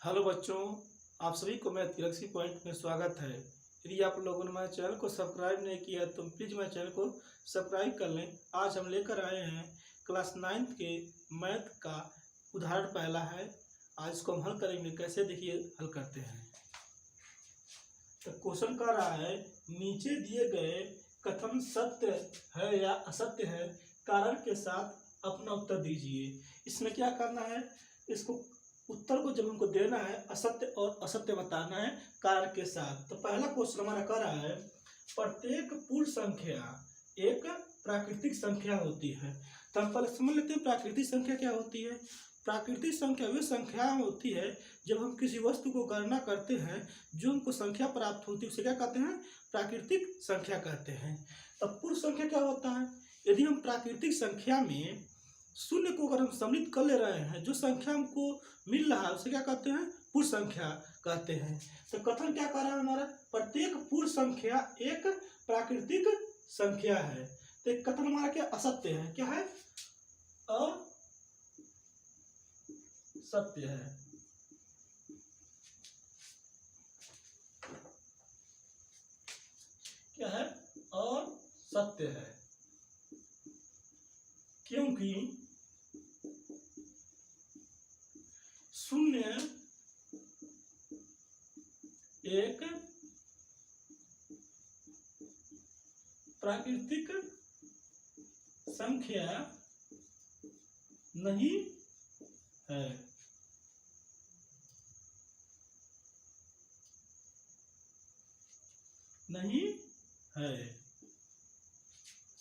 Hello बच्चों, आप सभी को मैथ गैलेक्सी पॉइंट में स्वागत है। यदि आप लोगों ने मेरे चैनल को सब्सक्राइब नहीं किया तो प्लीज़ मेरे चैनल को सब्सक्राइब कर लें। आज हम लेकर आए हैं क्लास 9th के मैथ का उदाहरण पहला है। आज इसको हम हल करेंगे। कैसे, देखिए हल करते हैं। तो क्वेश्चन कह रहा है, नीचे दिए गए कथन सत्य है या असत्य है, कारण के साथ अपना उत्तर दीजिए। इसमें क्या करना है, इसको उत्तर को जब हमको देना है असत्य और असत्य बताना है कारण के साथ। तो पहला क्वेश्चन हमारा कह रहा है, प्रत्येक पूर्ण संख्या एक प्राकृतिक संख्या होती है। तो हम पहले समझ लेते हैं प्राकृतिक संख्या क्या होती है। प्राकृतिक संख्या वे संख्या होती है जब हम किसी वस्तु को गणना करते हैं, जो हमको संख्या प्राप्त होती है उसे क्या कहते हैं, प्राकृतिक संख्या कहते हैं। तब पूर्ण संख्या क्या होता है, यदि हम प्राकृतिक संख्या में शून्य को अगर हम सम्मिलित कर ले रहे हैं, जो संख्या हमको मिल रहा है उसे क्या कहते हैं, पूर्ण संख्या कहते हैं। तो कथन क्या कह रहा है हमारा, प्रत्येक पूर्ण संख्या एक प्राकृतिक संख्या है। तो एक कथन हमारा क्या असत्य है, क्या है, असत्य है। क्या है, असत्य है, क्योंकि शून्य एक प्राकृतिक संख्या नहीं है। नहीं है,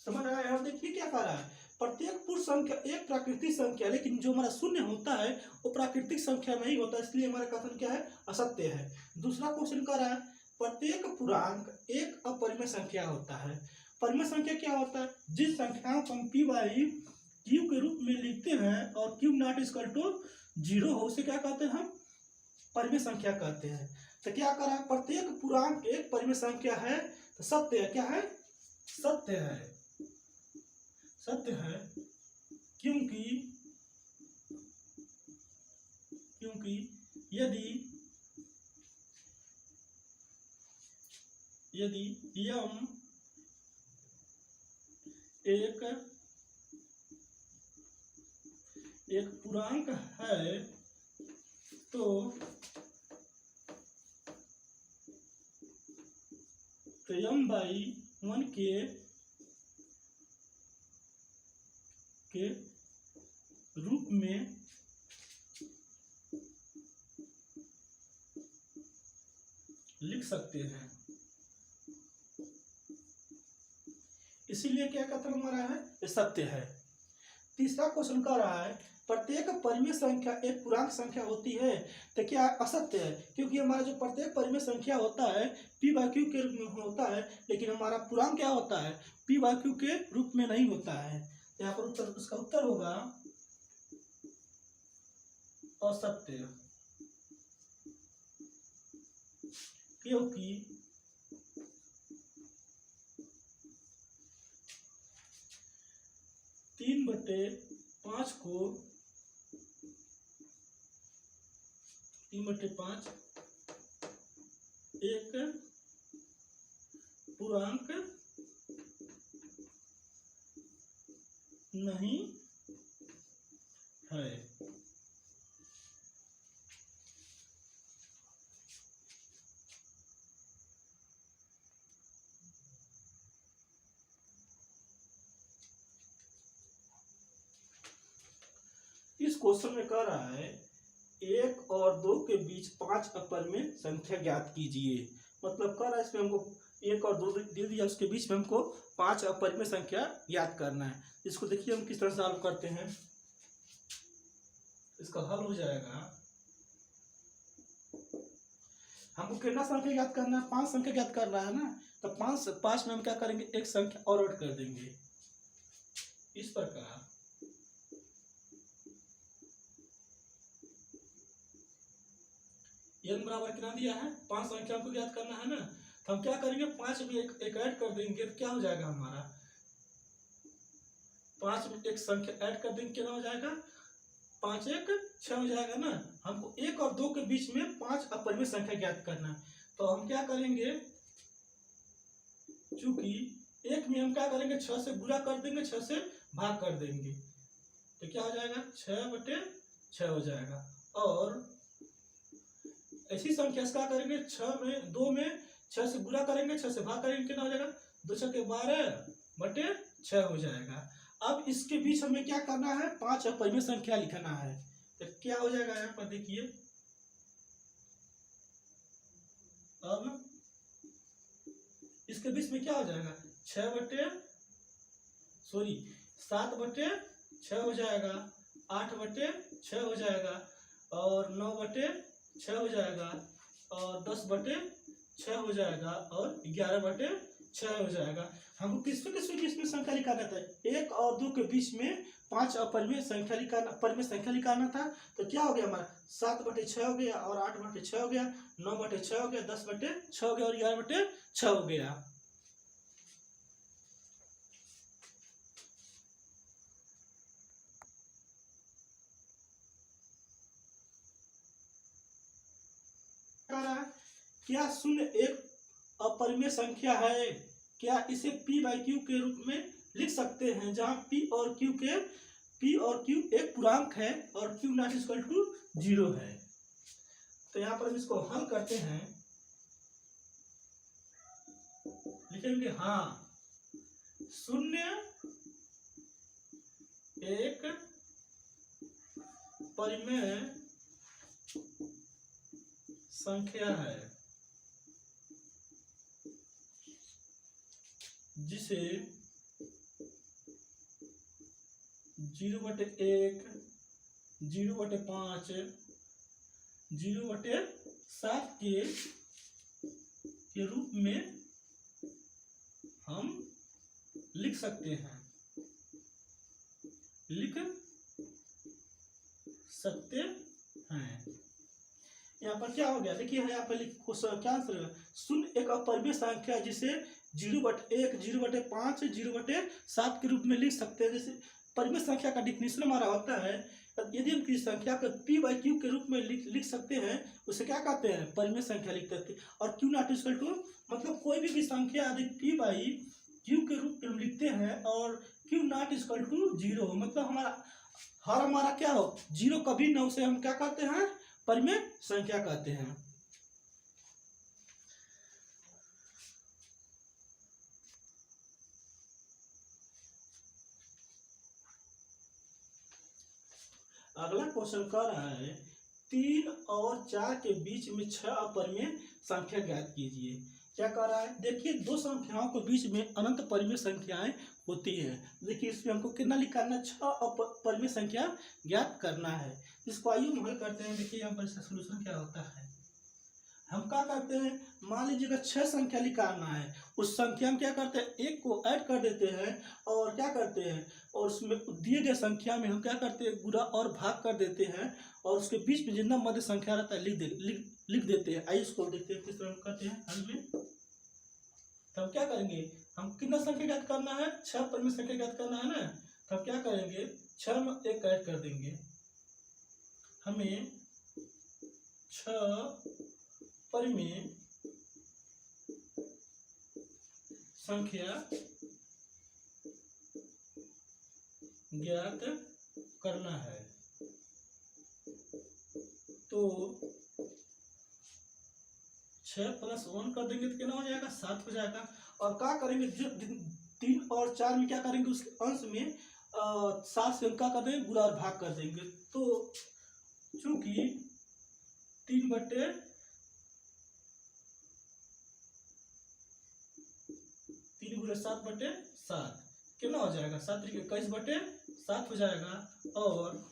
समझ आया। अब देखिए क्या कह रहा है, प्रत्येक पूर्ण संख्या एक प्राकृतिक संख्या, लेकिन जो हमारा शून्य होता है वो प्राकृतिक संख्या नहीं होता, इसलिए हमारा कथन क्या है, असत्य है। दूसरा क्वेश्चन कह रहा है, प्रत्येक पूर्णांक एक अपरिमेय संख्या होता है। परिमेय संख्या क्या होता है, जिस संख्याओं को हम पी बाई क्यू के रूप में लिखते हैं और क्यू नॉट इक्वल टू 0 हो, उसे क्या कहते हैं, हम परिमेय संख्या कहते हैं। तो क्या कह रहा है, प्रत्येक पूर्णांक एक परिमेय संख्या है। तो सत्य है, क्या है, सत्य है, सत्य है, क्योंकि यदि यम एक पूर्णांक है तो यम बाई 1 के रूप में लिख सकते हैं। इसीलिए क्या कथन हमारा है, ये सत्य है। तीसरा क्वेश्चन कह रहा है, प्रत्येक परिमेय संख्या एक पूर्णांक संख्या होती है। तो क्या असत्य है, क्योंकि हमारा जो प्रत्येक परिमेय संख्या होता है पी बाई क्यू के रूप में होता है, लेकिन हमारा पूर्णांक क्या होता है, पी बाई क्यू के रूप में नहीं होता है। यहाँ पर उत्तर, उसका उत्तर होगा असत्य, क्योंकि 3/5 को 3/5 एक पूर्णांक नहीं है। इस क्वेश्चन में कह रहा है, 1 और 2 के बीच 5 अपरिमेय संख्या ज्ञात कीजिए। मतलब कह रहा है इसमें हमको 1 और 2 दे दिया, उसके बीच में हमको 5 अपरिमेय संख्या ज्ञात करना है। इसको देखिए हम किस तरह सॉल्व करते हैं। इसका हल हो जाएगा, हमको कितना संख्या ज्ञात करना है, 5 संख्या ज्ञात करना है ना। तो 5 में हम क्या करेंगे, एक संख्या और ऐड कर देंगे। इस प्रकार n बराबर कितना दिया है, 5 संख्या को ज्ञात करना है ना। तो हम क्या करेंगे, 5 में एक ऐड कर देंगे तो क्या हो जाएगा हमारा, 5 में एक संख्या ऐड कर देंगे, क्या हो जाएगा 5 1 6 हो जाएगा ना। हमको 1 और 2 के बीच में 5 अपरिमेय संख्या ज्ञात करना है। तो हम क्या करेंगे, चूंकि 1 में हम क्या करेंगे, 6 से गुणा कर देंगे, 6 से भाग कर देंगे, तो क्या हो जाएगा 6/6 हो जाएगा। और ऐसी संख्या से क्या करेंगे, 2 में 6 से गुणा करेंगे, 6 से भाग करेंगे, कितना हो जाएगा 2 6 12/6 हो जाएगा। अब इसके बीच हमें क्या करना है, 5 अपरिमेय संख्या लिखना है। तो क्या हो जाएगा यहाँ पर देखिए, अब इसके बीच में क्या हो जाएगा, 7/6 हो जाएगा, 8/6 हो जाएगा, और 9/6 हो जाएगा, और 10/6 हो जाएगा, और 11/6 हो जाएगा। हमको किसमें संख्या निकालना था, 1 और 2 के बीच में 5 अपरिमेय संख्या निकालना था। तो क्या हो गया हमारा, 7/6 हो गया, और 8/6 हो गया, 9/6 हो गया, 10/6 हो गया, और 11/6 हो गया। क्या शून्य एक अपरिमेय संख्या है, क्या इसे p/q के रूप में लिख सकते हैं, जहां p और q एक पूर्णांक है और q नॉट इक्वल टू 0 है। तो यहाँ पर हम इसको हल करते हैं, लिखेंगे हाँ, शून्य एक परिमेय संख्या है जिसे 0/1, 0/5, 0/7 के रूप में हम लिख सकते हैं, यहाँ पर क्या हो गया देखिए, यहाँ पर क्या आंसर है, शून्य एक अपरिमेय संख्या जिसे 0/1, 0/5, 0/7 के रूप में लिख सकते हैं। जैसे परिमेय संख्या का डिफिनेशन हमारा होता है, यदि हम किसी संख्या को p/q के रूप में लिख सकते हैं, उसे क्या कहते हैं, परिमेय संख्या लिख सकते हैं। और q नॉट इक्वल टू मतलब कोई भी संख्या यदि p/q के रूप में हम लिखते हैं और q नॉट इक्वल टू 0, मतलब हमारा क्या हो, 0 कभी न, उसे हम क्या कहते हैं, परिमेय संख्या कहते हैं। अगला क्वेश्चन कह रहा है 3 और 4 के बीच में 6 अपरिमेय संख्या ज्ञात कीजिए। क्या कह रहा है, देखिए दो संख्याओं के बीच में अनंत परिमेय संख्याएं होती है। देखिए इसमें हमको कितना निकालना, 6 परिमेय संख्या ज्ञात करना है। इसको आइए हम हल करते हैं। देखिए यहाँ पर इसका सोल्यूशन क्या होता है, हम क्या करते हैं, मान लीजिएगा 6 संख्या निकालना है, उस संख्या में क्या करते हैं, एक को ऐड कर देते हैं, और क्या करते हैं, और उसमें दिए गए संख्या में हम क्या करते हैं, गुणा और भाग कर देते हैं, और उसके बीच में जितना मध्य संख्या रहता है लिख देते हैं। आइए इसको देखते हैं किस तरह करते हैं हल में। तब क्या करेंगे, हम कितना संख्या ज्ञात करना है, 6 परिमेय संख्या ज्ञात करना है ना। तब क्या करेंगे, 6 में 1 ऐड कर देंगे, हमें 6 परिमेय संख्या ज्ञात करना है। तो 6 + 1 कर देंगे तो कितना हो जाएगा, 7 हो जाएगा। और क्या करेंगे, जो 3 और 4 में क्या करेंगे, उसके अंश में 7 से क्या कर देंगे, गुणा और भाग कर देंगे। तो चूंकि 3/7 कितना हो जाएगा, 7 21/7 हो जाएगा। और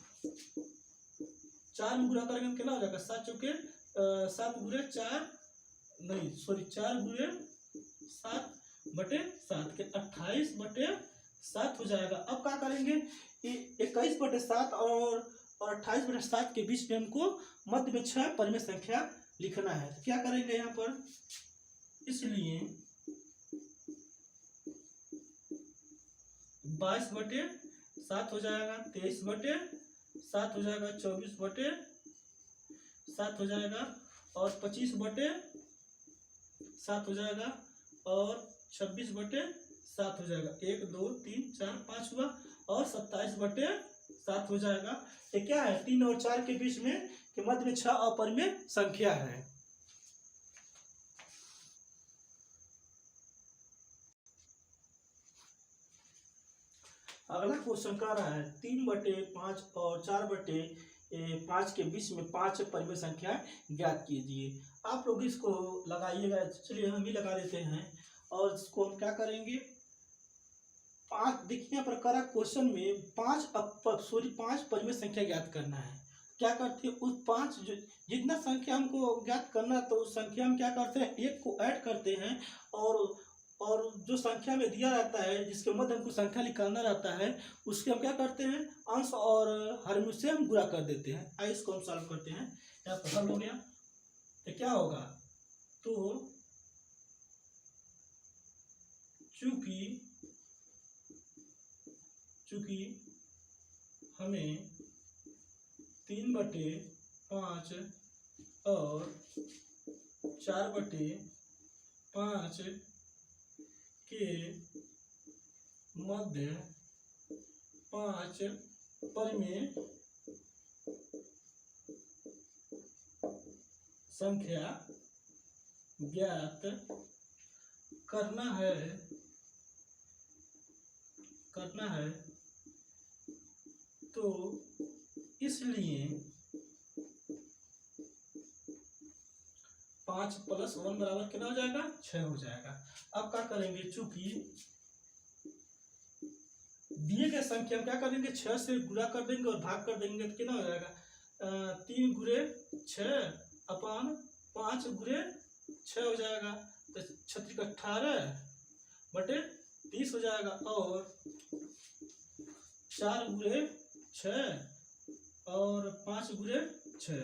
4 में गुणा करेंगे कितना हो जाएगा, 7 चौके 7 × 4 नहीं सॉरी 4 × 7/7 के 28/7 हो जाएगा। अब क्या करेंगे, 21/7 और 28/7 के बीच में हमको मध्य में 6 परिमेय संख्या लिखना है। तो क्या करेंगे यहाँ पर, इसलिए 22/7 हो जाएगा, 23/7 7 हो जाएगा, 24/7 हो जाएगा, और 25/7 हो जाएगा, और 26/7 हो जाएगा। 1 2 3 4 5 हुआ, और 27/7 हो जाएगा। ये क्या है? 3 और 4 के बीच में के मध्य में 6 अपरिमेय संख्या है। अगला क्वेश्चन कह रहा है 3/5 और 4/5 के बीच में 5 परिमेय संख्या ज्ञात कीजिए। आप लोग इसको लगाइएगा, चलिए हम भी लगा देते हैं। और इसको हम क्या करेंगे, 5 देखिए यहाँ पर करा क्वेश्चन में 5 परिमेय संख्या ज्ञात करना है। क्या करते हैं, उस 5 जितना संख्या हमको ज्ञात करना है, तो उस संख्या में क्या करते हैं, एक को ऐड करते हैं, और जो संख्या में दिया रहता है, जिसके मध्य हमको संख्या निकालना रहता है, उसके हम क्या करते हैं, अंश और हर से हम गुणा कर देते हैं। आइए इसको हम सॉल्व करते हैं। यहाँ पर हल हो गया, तो क्या होगा, तो चूंकि हमें 3/5 और 4/5 के मध्य 5 परिमेय संख्या ज्ञात करना है, तो इसलिए 5 + 1 बराबर कितना हो जाएगा, 6 हो जाएगा। अब क्या करेंगे, चूंकि दिए गए संख्या हम क्या करेंगे, 6 से गुणा कर देंगे और भाग कर देंगे, तो कितना हो जाएगा, 3 × 6 / 5 × 6 हो जाएगा, तो 36 18/30 हो जाएगा, और 4 × 6 और 5 × 6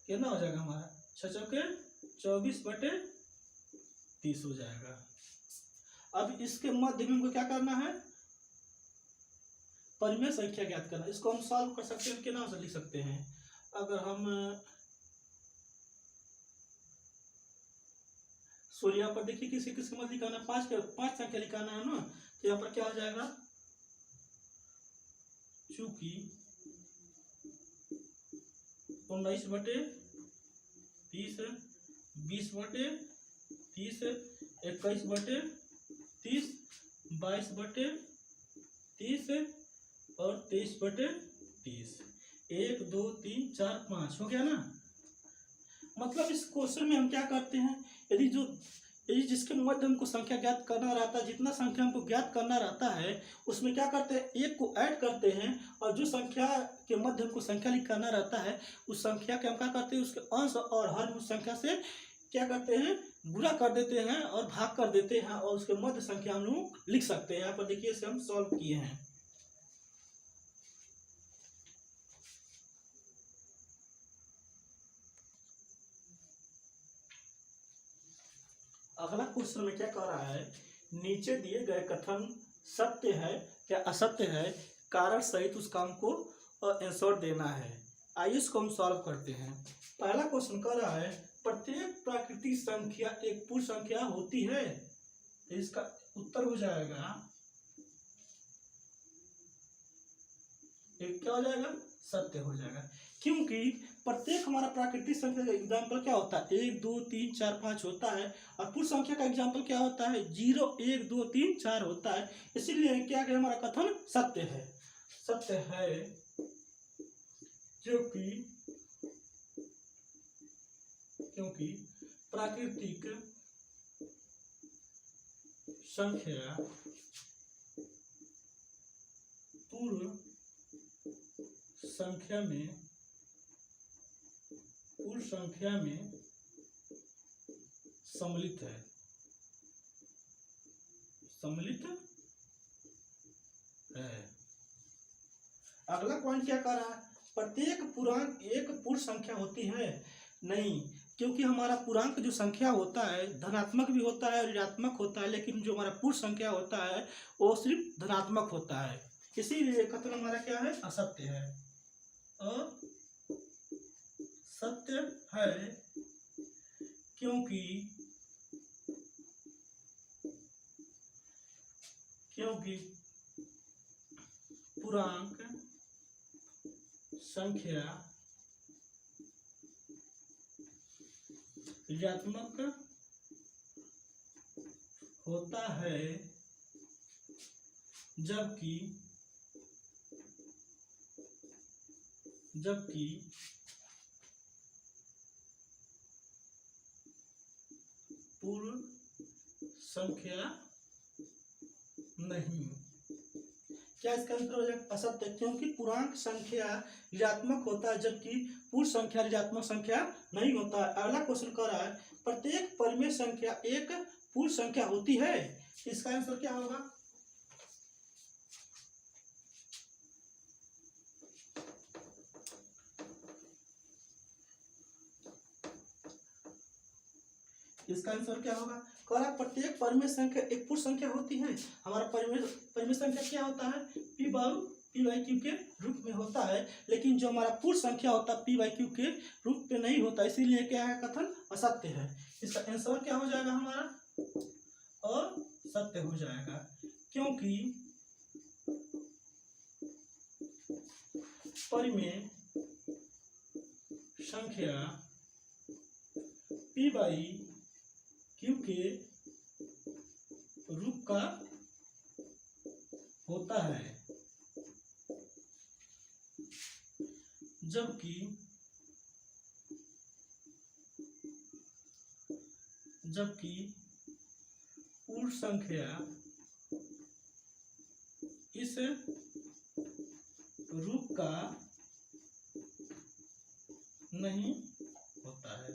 कितना हो जाएगा हमारा, 6 चौके 24/30 हो जाएगा। अब इसके मध्य में हमको क्या करना है, परिमेय संख्या ज्ञात करना। इसको हम सॉल्व कर सकते हैं, कितना से लिख सकते हैं, अगर हम यहाँ पर देखिए किसी किसके मध्य लिखाना, 5 संख्या लिखाना है ना, तो यहाँ पर क्या हो जाएगा, चूंकि 19/30, 20/30, 21/30, 22/30 और 23/30, 1 2 3 4 5 हो गया ना। मतलब इस क्वेश्चन में हम क्या करते हैं, यदि जिसके मध्य हमको संख्या ज्ञात करना रहता है, जितना संख्या हमको ज्ञात करना रहता है, उसमें क्या करते हैं, एक को ऐड करते हैं, और जो संख्या के मध्य हमको संख्या निकालना रहता है, उस संख्या के हम क्या करते हैं, उसके अंश और हर उस संख्या से क्या करते हैं, गुणा कर देते हैं और भाग कर देते हैं, और उसके मध्य संख्या हम लोग लिख सकते हैं। यहाँ पर देखिए इसे हम सॉल्व किए हैं। अगला क्वेश्चन में क्या कह रहा है, नीचे दिए गए कथन सत्य है या असत्य है, कारण सहित उस काम को आंसर देना है। आइए इसको हम सॉल्व करते हैं। पहला क्वेश्चन कह रहा है, प्रत्येक प्राकृतिक संख्या एक पूर्ण संख्या होती है। इसका उत्तर हो जाएगा, एक क्या हो जाएगा, सत्य हो जाएगा, क्योंकि प्रत्येक हमारा प्राकृतिक संख्या का एग्जाम्पल क्या होता है, 1 2 3 4 5 होता है, और पूर्ण संख्या का एग्जाम्पल क्या होता है, 0 1 2 3 4 होता है। इसीलिए क्या है, हमारा कथन सत्य है, क्योंकि प्राकृतिक संख्या पूर्ण संख्या में सम्मिलित है। अगला पॉइंट क्या कह रहा है, प्रत्येक पूर्णांक एक पूर्ण संख्या होती है। नहीं, क्योंकि हमारा पूर्णांक जो संख्या होता है धनात्मक भी होता है और ऋणात्मक होता है, लेकिन जो हमारा पूर्ण संख्या होता है वो सिर्फ धनात्मक होता है। इसीलिए कथन हमारा क्या है, असत्य है, असत्य है, क्योंकि पूर्णांक संख्या ऋणात्मक होता है जबकि पूर्ण संख्या नहीं। क्या इसका आंसर हो जाएगा, असत्य, क्योंकि पूर्णांक संख्या ऋणात्मक होता है जबकि पूर्ण संख्या ऋणात्मक संख्या नहीं होता है। अगला क्वेश्चन कह रहा है प्रत्येक परिमेय संख्या एक पूर्ण संख्या होती है। इसका आंसर क्या होगा, इसका आंसर क्या होगा, कह रहा प्रत्येक परिमेय संख्या एक पूर्ण संख्या होती है। हमारा परिमेय संख्या क्या होता है, पी बाई क्यू के रूप में होता है, लेकिन जो हमारा पूर्ण संख्या होता है पी बाई क्यू के रूप में नहीं होता, इसीलिए क्या है, कथन असत्य है। इसका आंसर क्या हो जाएगा हमारा, असत्य हो जाएगा, क्योंकि परिमेय संख्या पी बाई क्यू के रूप का होता है, जबकि पूर्ण संख्या इस रूप का नहीं होता है।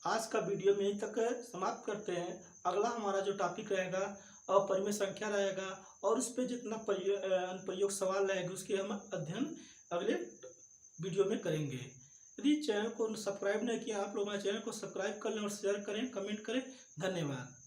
आज का वीडियो में यहीं तक समाप्त करते हैं। अगला हमारा जो टॉपिक रहेगा अपरिमेय संख्या रहेगा, और उस पर जितना अनुप्रयोग सवाल रहेगा उसके हम अध्ययन अगले वीडियो में करेंगे। यदि चैनल को सब्सक्राइब नहीं किया आप लोग हमारे चैनल को सब्सक्राइब कर लें और शेयर करें, कमेंट करें। धन्यवाद।